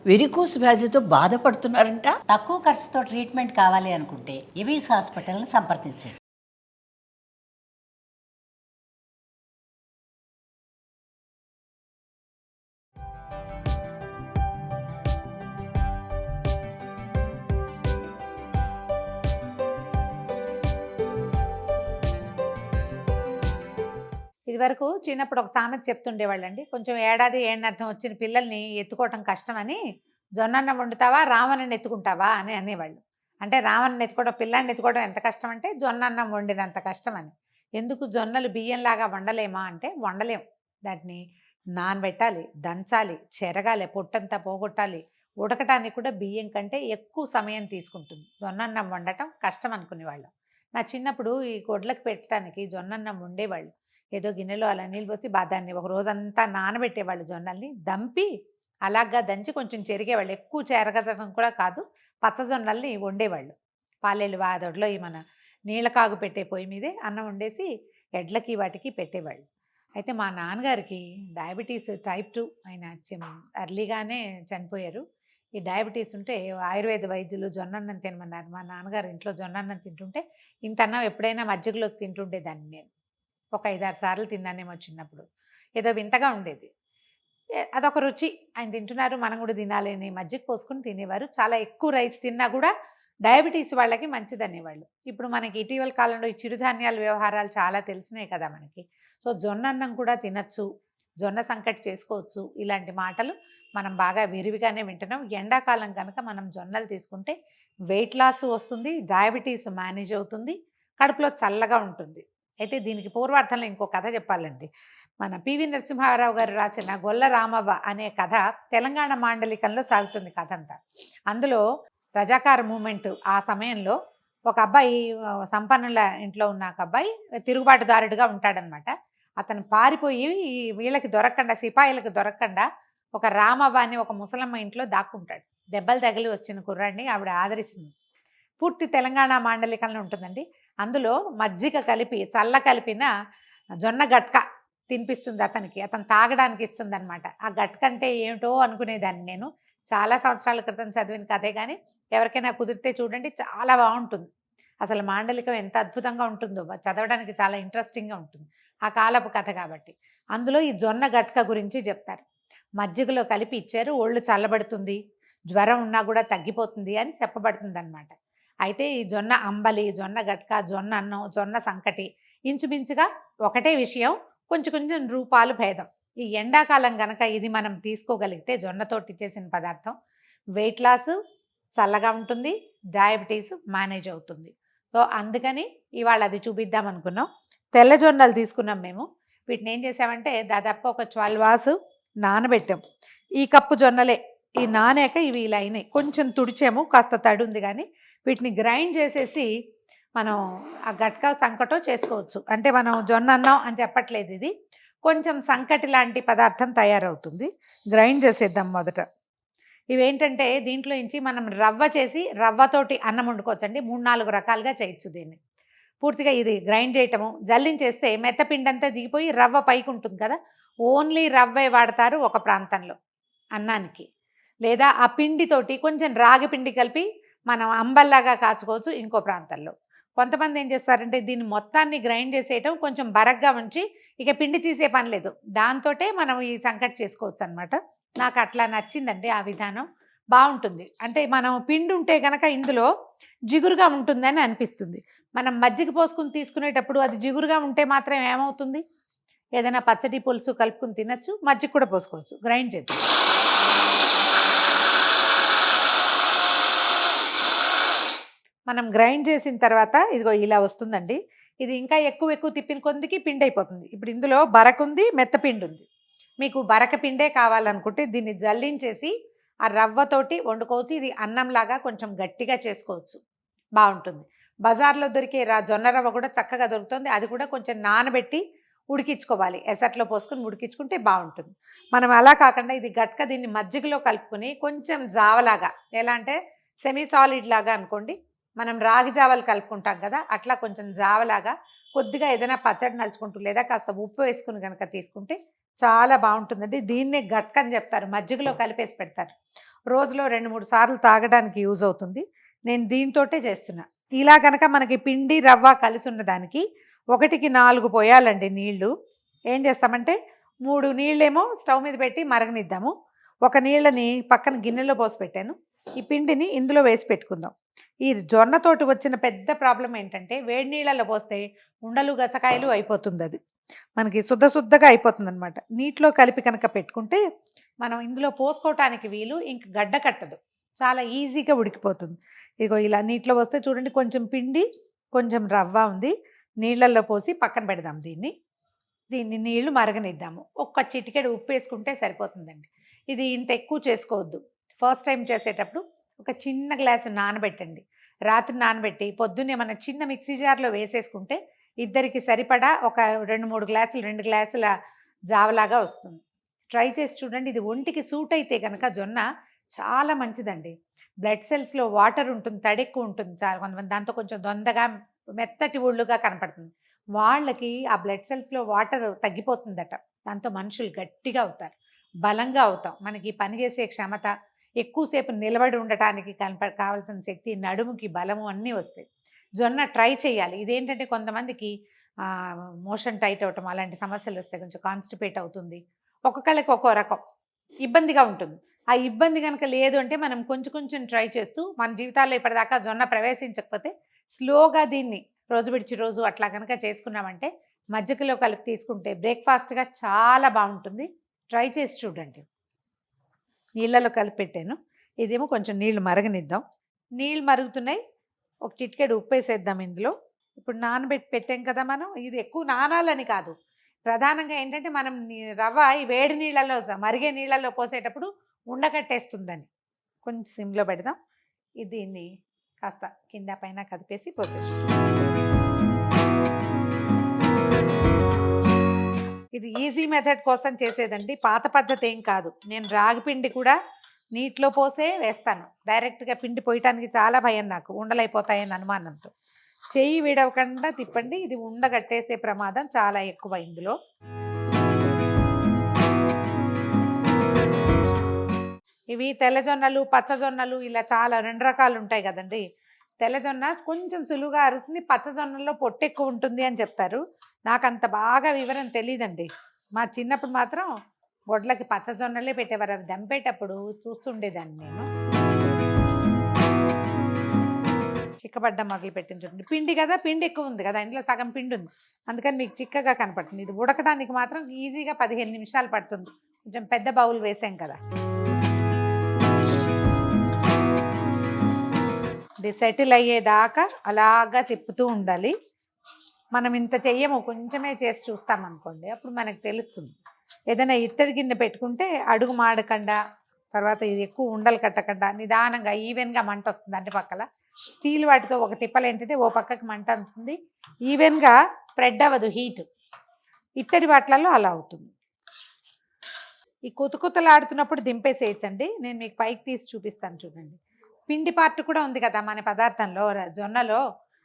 Varicose వ్యాధితో బాధపడుతున్నారంట. తక్కువ ఖర్చుతో ట్రీట్మెంట్ కావాలి అనుకుంటే ఎవిస్ హాస్పిటల్ని సంప్రదించండి. ఇదివరకు చిన్నప్పుడు ఒక సామెత చెప్తుండేవాళ్ళండి. కొంచెం ఏడాది ఏడనర్థం వచ్చిన పిల్లల్ని ఎత్తుకోవటం కష్టమని, జొన్నన్నం వండుతావా రావణుని ఎత్తుకుంటావా అని అనేవాళ్ళు. అంటే రావణుని ఎత్తుకోవడం, పిల్లాడిని ఎత్తుకోవడం ఎంత కష్టం అంటే జొన్నన్నం వండినంత కష్టం అని. ఎందుకు జొన్నలు బియ్యంలాగా వండలేమా అంటే వండలేం. దాన్ని నానబెట్టాలి, దంచాలి, చెరగాలి, పొట్టంతా పోగొట్టాలి. ఉడకటానికి కూడా బియ్యం కంటే ఎక్కువ సమయం తీసుకుంటుంది. జొన్నన్నం వండటం కష్టం అనుకునేవాళ్ళం. నా చిన్నప్పుడు ఈ గొడ్లకు పెట్టడానికి జొన్నన్నం వండేవాళ్ళు. ఏదో గిన్నెలో అలా నీళ్ళు పోసి దాన్ని ఒక రోజంతా నానబెట్టేవాళ్ళు. జొన్నల్ని దంపి అలాగా దంచి కొంచెం చెరిగేవాళ్ళు. ఎక్కువ చెరగదడం కూడా కాదు, పచ్చజొన్నల్ని వండేవాళ్ళు. పాలేళ్ళు వాదొడ్లో ఈ మన నీళ్ళ కాగు పెట్టే పొయ్యి మీదే అన్నం వండేసి ఎడ్లకి వాటికి పెట్టేవాళ్ళు. అయితే మా నాన్నగారికి డయాబెటీస్ టైప్ 2, ఆయన అర్లీగానే చనిపోయారు. ఈ డయాబెటీస్ ఉంటే ఆయుర్వేద వైద్యులు జొన్నన్నం తినమన్నారు. మా నాన్నగారు ఇంట్లో జొన్నన్నం తింటుంటే ఇంత అన్నం ఎప్పుడైనా మజ్జిగలోకి తింటుండేదాన్ని నేను. ఒక 5-6 సార్లు తిన్నానేమో చిన్నప్పుడు. ఏదో వింతగా ఉండేది. అదొక రుచి. ఆయన తింటున్నారు, మనం కూడా తినాలి అని మజ్జిగ పోసుకుని తినేవారు. చాలా ఎక్కువ రైస్ తిన్నా కూడా డయాబెటీస్ వాళ్ళకి మంచిదనేవాళ్ళు. ఇప్పుడు మనకి ఇటీవల కాలంలో ఈ చిరుధాన్యాల వ్యవహారాలు చాలా తెలిసినాయి కదా మనకి. సో జొన్నన్నం కూడా తినచ్చు, జొన్న సంకటి చేసుకోవచ్చు. ఇలాంటి మాటలు మనం బాగా విరివిగానే వింటున్నాం. ఎండాకాలం కనుక మనం జొన్నలు తీసుకుంటే వెయిట్ లాస్ వస్తుంది, డయాబెటీస్ మేనేజ్ అవుతుంది, కడుపులో చల్లగా ఉంటుంది. అయితే దీనికి పూర్వార్థంలో ఇంకో కథ చెప్పాలండి. మన పివి నరసింహారావు గారు రాసిన గొల్ల రామవ్వ అనే కథ తెలంగాణ మాండలికంలో సాగుతుంది కథ అంతా. అందులో రజాకార్ మూమెంట్ ఆ సమయంలో ఒక అబ్బాయి, సంపన్నుల ఇంట్లో ఉన్న ఒక అబ్బాయి తిరుగుబాటుదారుడుగా ఉంటాడనమాట. అతను పారిపోయి వీళ్ళకి దొరకకుండా, సిపాయిలకు దొరకకుండా ఒక రామవ్వ అని ఒక ముసలమ్మ ఇంట్లో దాక్కుంటాడు. దెబ్బలు తగిలి వచ్చిన కుర్రాడిని ఆవిడ ఆదరిస్తుంది. పూర్తి తెలంగాణ మాండలికంలో ఉంటుందండి. అందులో మజ్జిగ కలిపి, చల్ల కలిపిన జొన్న గట్క తినిపిస్తుంది అతనికి. అతను తాగడానికి ఇస్తుంది అనమాట. ఆ గట్క అంటే ఏమిటో అనుకునేదాన్ని నేను. చాలా సంవత్సరాల క్రితం చదివిన కథే, కానీ ఎవరికైనా కుదిరితే చూడండి, చాలా బాగుంటుంది. అసలు మాండలికం ఎంత అద్భుతంగా ఉంటుందో, చదవడానికి చాలా ఇంట్రెస్టింగ్గా ఉంటుంది. ఆ కాలపు కథ కాబట్టి. అందులో ఈ జొన్న గట్క గురించి చెప్తారు. మజ్జిగలో కలిపి ఇచ్చారు, ఒళ్ళు చల్లబడుతుంది, జ్వరం ఉన్నా కూడా తగ్గిపోతుంది అని చెప్పబడుతుంది అనమాట. అయితే ఈ జొన్న అంబలి, జొన్న గట్క, జొన్న అన్నం, జొన్న సంకటి ఇంచుమించుగా ఒకటే విషయం, కొంచెం కొంచెం రూపాలు భేదం. ఈ ఎండాకాలం కనుక ఇది మనం తీసుకోగలిగితే, జొన్నతోటి చేసిన పదార్థం వెయిట్ లాస్, చల్లగా ఉంటుంది, డయాబెటీస్ మేనేజ్ అవుతుంది. సో అందుకని ఇవాళ అది చూపిద్దాం అనుకున్నాం. తెల్ల జొన్నలు తీసుకున్నాం మేము. వీటిని ఏం చేసామంటే దాదాపు ఒక 12 అవర్స్ నానబెట్టాం. ఈ కప్పు జొన్నలే. ఈ నానాక ఇవి ఇలా అయినాయి. కొంచెం తుడిచాము, కాస్త తడి ఉంది, కానీ వీటిని గ్రైండ్ చేసేసి మనం ఆ గట్క సంకటో చేసుకోవచ్చు. అంటే మనం జొన్న అన్నం అని చెప్పట్లేదు, ఇది కొంచెం సంకటి లాంటి పదార్థం తయారవుతుంది. గ్రైండ్ చేసేద్దాం మొదట. ఇవేంటంటే దీంట్లో నుంచి మనం రవ్వ చేసి రవ్వతోటి అన్నం వండుకోవచ్చండి. 3-4 రకాలుగా చేయొచ్చు దీన్ని. పూర్తిగా ఇది గ్రైండ్ చేయటము, జల్లించేస్తే మెత్తపిండి అంతా దిగిపోయి రవ్వ పైకి ఉంటుంది కదా. ఓన్లీ రవ్వే వాడతారు ఒక ప్రాంతంలో అన్నానికి. లేదా ఆ పిండితోటి కొంచెం రాగి పిండి కలిపి మనం అంబల్లాగా కాచుకోవచ్చు ఇంకో ప్రాంతాల్లో. కొంతమంది ఏం చేస్తారంటే దీన్ని మొత్తాన్ని గ్రైండ్ చేసేయటం, కొంచెం బరగ్గా ఉంచి ఇక పిండి తీసే పని లేదు, దాంతోటే మనం ఈ సంకటి చేసుకోవచ్చు అనమాట. నాకు అట్లా నచ్చిందండి ఆ విధానం, బాగుంటుంది. అంటే మనం పిండి ఉంటే కనుక ఇందులో జిగురుగా ఉంటుందని అనిపిస్తుంది. మనం మజ్జిగ పోసుకుని తీసుకునేటప్పుడు అది జిగురుగా ఉంటే మాత్రం ఏమవుతుంది, ఏదైనా పచ్చడి పులుసు కలుపుకుని తినచ్చు, మజ్జిగ కూడా పోసుకోవచ్చు. గ్రైండ్ చేద్దాం. మనం గ్రైండ్ చేసిన తర్వాత ఇదిగో ఇలా వస్తుందండి. ఇది ఇంకా ఎక్కువ తిప్పిన కొద్దికి పిండి అయిపోతుంది. ఇప్పుడు ఇందులో బరకుంది, మెత్తపిండి ఉంది. మీకు బరక పిండే కావాలనుకుంటే దీన్ని జల్లించేసి ఆ రవ్వతోటి వండుకోవచ్చు. ఇది అన్నంలాగా కొంచెం గట్టిగా చేసుకోవచ్చు, బాగుంటుంది. బజార్లో దొరికే జొన్న రవ్వ కూడా చక్కగా దొరుకుతుంది. అది కూడా కొంచెం నానబెట్టి ఉడికించుకోవాలి, ఎసట్లో పోసుకొని ఉడికించుకుంటే బాగుంటుంది. మనం అలా కాకుండా ఇది గట్క, దీన్ని మజ్జిగలో కలుపుకొని కొంచెం జావలాగా, ఎలా అంటే సెమీ సాలిడ్ లాగా అనుకోండి, మనం రాగి జావలు కలుపుకుంటాం కదా, అట్లా కొంచెం జావలాగా కొద్దిగా ఏదైనా పచ్చడి నలుచుకుంటూ లేదా కాస్త ఉప్పు వేసుకుని కనుక తీసుకుంటే చాలా బాగుంటుందండి. దీన్నే గట్క అని చెప్తారు, మజ్జిగలో కలిపేసి పెడతారు. రోజులో 2-3 సార్లు తాగడానికి యూజ్ అవుతుంది. నేను దీంతోటే చేస్తున్నా. ఇలా కనుక మనకి పిండి రవ్వ కలిసి ఉన్నదానికి 1కి 4 పోయాలండి నీళ్లు. ఏం చేస్తామంటే 3 నీళ్ళేమో స్టవ్ మీద పెట్టి మరగనిద్దాము. ఒక నీళ్ళని పక్కన గిన్నెలో పోసి పెట్టాను. ఈ పిండిని ఇందులో వేసి పెట్టుకుందాం. ఈ జొన్నతోటి వచ్చిన పెద్ద ప్రాబ్లం ఏంటంటే వేడి నీళ్ళలో పోస్తే ఉండలు గచ్చకాయలు అయిపోతుంది. అది మనకి శుద్ధగా అయిపోతుంది అనమాట. నీటిలో కలిపి కనుక పెట్టుకుంటే మనం ఇందులో పోసుకోవటానికి వీలు, ఇంక గడ్డ కట్టదు, చాలా ఈజీగా ఉడికిపోతుంది. ఇదిగో ఇలా నీటిలో పోస్తే చూడండి, కొంచెం పిండి కొంచెం రవ్వ ఉంది. నీళ్ళల్లో పోసి పక్కన పెడదాం. దీన్ని నీళ్లు మరగనిద్దాము. ఒక్క చిటికెడు ఉప్పు వేసుకుంటే సరిపోతుందండి. ఇది ఇంత ఎక్కువ చేసుకోవద్దు. ఫస్ట్ టైం చేసేటప్పుడు ఒక చిన్న గ్లాసు నానబెట్టండి. రాత్రి నానబెట్టి పొద్దున్నే మన చిన్న మిక్సీ జార్లో వేసేసుకుంటే ఇద్దరికి సరిపడా ఒక 2-3 గ్లాసులు 2 గ్లాసుల జావలాగా వస్తుంది. ట్రై చేసి చూడండి. ఇది ఒంటికి సూట్ అయితే కనుక జొన్న చాలా మంచిదండి. బ్లడ్ సెల్స్లో వాటర్ ఉంటుంది, తడి ఎక్కువ ఉంటుంది. చాలా కొంతమంది దాంతో కొంచెం దొందగా మెత్తటి ఒళ్ళుగా కనపడుతుంది. వాళ్ళకి ఆ బ్లడ్ సెల్స్లో వాటర్ తగ్గిపోతుందట. దాంతో మనుషులు గట్టిగా అవుతారు, బలంగా అవుతాం. మనకి పని చేసే క్షమత, ఎక్కువసేపు నిలబడి ఉండటానికి కావాల్సిన శక్తి, నడుముకి బలము అన్నీ వస్తాయి. జొన్న ట్రై చేయాలి. ఇదేంటంటే కొంతమందికి మోషన్ టైట్ అవటం అలాంటి సమస్యలు వస్తాయి, కొంచెం కాన్స్టిపేట్ అవుతుంది. ఒక్కొక్కళ్ళకి ఒక్కో రకం ఇబ్బందిగా ఉంటుంది. ఆ ఇబ్బంది కనుక లేదు అంటే మనం కొంచెం ట్రై చేస్తూ మన జీవితాల్లో ఇప్పటిదాకా జొన్న ప్రవేశించకపోతే స్లోగా దీన్ని రోజు విడిచి రోజు అట్లా కనుక చేసుకున్నామంటే మజ్జిగలో కలిపి తీసుకుంటే బ్రేక్ఫాస్ట్గా చాలా బాగుంటుంది. ట్రై చేసి చూడండి. నీళ్ళలో కలిపి పెట్టాను. ఇదేమో కొంచెం నీళ్ళు మరగనిద్దాం. నీళ్ళు మరుగుతున్నాయి. ఒక చిటికెడు ఉప్పు వేసేద్దాం ఇందులో. ఇప్పుడు నానబెట్టి పెట్టాం కదా మనం. ఇది ఎక్కువ నానాలని కాదు, ప్రధానంగా ఏంటంటే మనం రవ్వ ఈ వేడి నీళ్ళలో మరిగే నీళ్ళల్లో పోసేటప్పుడు ఉండకట్టేస్తుందని కొంచెం సిమ్లో పెడదాం. దీన్ని కాస్త కింద పైన కదిపేసి పోసేస్తాం. ఇది ఈజీ మెథడ్ కోసం చేసేదండి, పాత పద్ధతి ఏం కాదు. నేను రాగి పిండి కూడా నీటిలో పోసే వేస్తాను. డైరెక్ట్గా పిండి పోయటానికి చాలా భయం నాకు, ఉండలైపోతాయని అనుమానంతో. చెయ్యి విడవకుండా తిప్పండి. ఇది ఉండగట్టేసే ప్రమాదం చాలా ఎక్కువ ఇందులో. ఇవి తెల్లజొన్నలు, పచ్చజొన్నలు ఇలా చాలా 2 రకాలు ఉంటాయి కదండి. తెల్లజొన్న కొంచెం సులువుగా అరుస్తుంది, పచ్చజొన్నలో పొట్టు ఎక్కువ ఉంటుంది అని చెప్తారు. నాకు అంత బాగా వివరం తెలియదండి. మా చిన్నప్పుడు మాత్రం గొడ్లకి పచ్చజొన్నలే పెట్టేవారు. అవి దంపేటప్పుడు చూస్తుండేదాన్ని నేను. చిక్కబడ్డ మొదలు పెట్టించండి. పిండి కదా, పిండి ఎక్కువ ఉంది కదా, ఇంట్లో సగం పిండి ఉంది, అందుకని మీకు చిక్కగా కనపడుతుంది. ఇది ఉడకడానికి మాత్రం ఈజీగా 15 నిమిషాలు పడుతుంది. కొంచెం పెద్ద బౌల్ వేసాం కదా. ఇది సెటిల్ అయ్యేదాకా అలాగా తిప్పుతూ ఉండాలి. మనం ఇంత చెయ్యము, కొంచెమే చేసి చూస్తామనుకోండి, అప్పుడు మనకు తెలుస్తుంది. ఏదైనా ఇత్తడి గిన్నె పెట్టుకుంటే అడుగు మాడకుండా, తర్వాత ఇది ఎక్కువ ఉండలు కట్టకుండా నిదానంగా ఈవెన్గా మంట వస్తుంది అన్ని పక్కల. స్టీల్ వాటితో ఒక తిప్పలు ఏంటంటే ఓ పక్కకి మంట ఉంటుంది, ఈవెన్గా స్ప్రెడ్ అవ్వదు హీట్. ఇత్తడి వాటిలలో అలా అవుతుంది. ఈ కుతకుతలాడుతున్నప్పుడు దింపేసేయచ్చండి. నేను మీకు పైకి తీసి చూపిస్తాను చూడండి. పిండి పార్ట్ కూడా ఉంది కదా మన పదార్థంలో, జొన్నలో.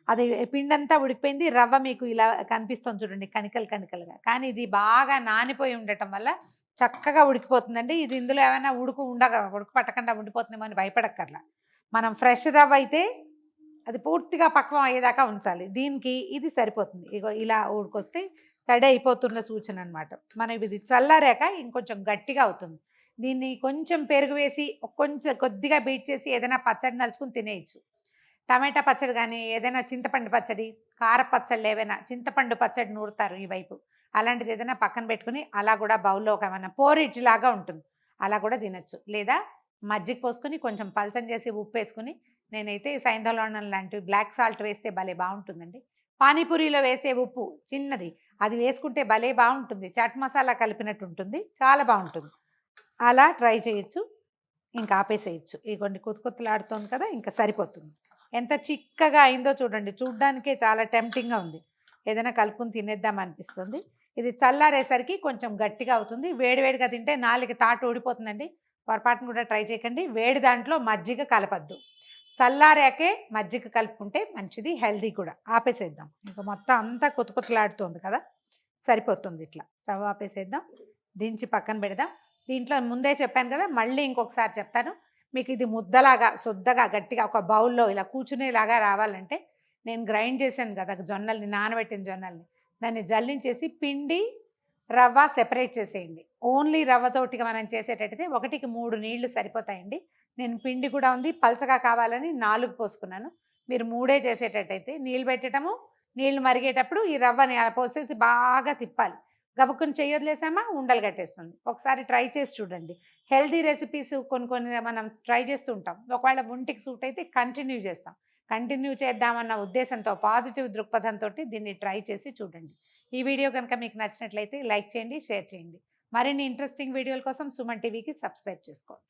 అది పిండి అంతా ఉడికిపోయింది, రవ్వ మీకు ఇలా కనిపిస్తుంది చూడండి, కణికలుగా. కానీ ఇది బాగా నానిపోయి ఉండటం వల్ల చక్కగా ఉడికిపోతుందండి. ఇది ఇందులో ఏమైనా ఉడుకు పట్టకుండా ఉండిపోతుందేమో అని భయపడక్కర్లా. మనం ఫ్రెష్ రవ్వ అయితే అది పూర్తిగా పక్వం అయ్యేదాకా ఉంచాలి. దీనికి ఇది సరిపోతుంది. ఇగో ఇలా ఉడికొస్తే తడి అయిపోతున్న సూచన అనమాట. మనం ఇది చల్లారాక ఇంకొంచెం గట్టిగా అవుతుంది. దీన్ని కొంచెం పెరుగు వేసి కొద్దిగా బీట్ చేసి ఏదైనా పచ్చడి నలుచుకుని తినేయచ్చు. టమాటా పచ్చడి కానీ, ఏదైనా చింతపండు పచ్చడి, కార పచ్చళ్ళు ఏవైనా, చింతపండు పచ్చడి నూరుతారు ఈ వైపు, అలాంటిది ఏదైనా పక్కన పెట్టుకుని అలా కూడా బౌల్లో ఒక ఏమైనా పోరిడ్జ్ లాగా ఉంటుంది, అలా కూడా తినచ్చు. లేదా మజ్జిగ పోసుకొని కొంచెం పల్చం చేసి ఉప్పు వేసుకుని, నేనైతే సైంధవలవణం లాంటివి బ్లాక్ సాల్ట్ వేస్తే భలే బాగుంటుందండి. పానీపూరిలో వేసే ఉప్పు చిన్నది, అది వేసుకుంటే భలే బాగుంటుంది. చాట్ మసాలా కలిపినట్టు ఉంటుంది, చాలా బాగుంటుంది. అలా ట్రై చేయొచ్చు. ఇంకా ఆపేసేయచ్చు. ఇగోండి కుతకుతలాడుతోంది కదా, ఇంకా సరిపోతుంది. ఎంత చిక్కగా అయిందో చూడండి, చూడ్డానికే చాలా టెంప్టింగ్గా ఉంది. ఏదైనా కలుపుకుని తినేద్దాం అనిపిస్తుంది. ఇది చల్లారేసరికి కొంచెం గట్టిగా అవుతుంది. వేడివేడిగా తింటే నాలుగు తాటు ఊడిపోతుందండి, పొరపాటును కూడా ట్రై చేయకండి. వేడి దాంట్లో మజ్జిగ కలపద్దు, చల్లారాకే మజ్జిగ కలుపుకుంటే మంచిది, హెల్దీ కూడా. ఆపేసేద్దాం. ఇంకా మొత్తం అంతా కుతకుతలాడుతుంది కదా, సరిపోతుంది. ఇట్లా స్టవ్ ఆపేసేద్దాం. దించి పక్కన పెడదాం. దీంట్లో ముందే చెప్పాను కదా, మళ్ళీ ఇంకొకసారి చెప్తాను. మీకు ఇది ముద్దలాగా శుద్ధగా గట్టిగా ఒక బౌల్లో ఇలా కూర్చునేలాగా రావాలంటే నేను గ్రైండ్ చేశాను కదా జొన్నల్ని, నానబెట్టిన జొన్నల్ని, దాన్ని జల్లించేసి పిండి రవ్వ సెపరేట్ చేసేయండి. ఓన్లీ రవ్వతోటిగా మనం చేసేటట్టయితే 1కి 3 నీళ్లు సరిపోతాయండి. నేను పిండి కూడా ఉంది, పలచగా కావాలని 4 పోసుకున్నాను. మీరు 3 చేసేటట్టయితే నీళ్ళు పెట్టడము, నీళ్లు మరిగేటప్పుడు ఈ రవ్వని అలా పోసేసి బాగా తిప్పాలి. గబుక్కుని చెయ్యొదిలేసామా ఉండలు కట్టేస్తుంది. ఒకసారి ట్రై చేసి చూడండి. హెల్దీ రెసిపీస్ కొన్ని కొన్ని మనం ట్రై చేస్తూ ఉంటాం. ఒకవేళ ఒంటికి సూట్ అయితే కంటిన్యూ చేస్తాం. కంటిన్యూ చేద్దామన్న ఉద్దేశంతో, పాజిటివ్ దృక్పథంతో దీన్ని ట్రై చేసి చూడండి. ఈ వీడియో కనుక మీకు నచ్చినట్లయితే లైక్ చేయండి, షేర్ చేయండి. మరిన్ని ఇంట్రెస్టింగ్ వీడియోల కోసం సుమన్ టీవీకి సబ్స్క్రైబ్ చేసుకోండి.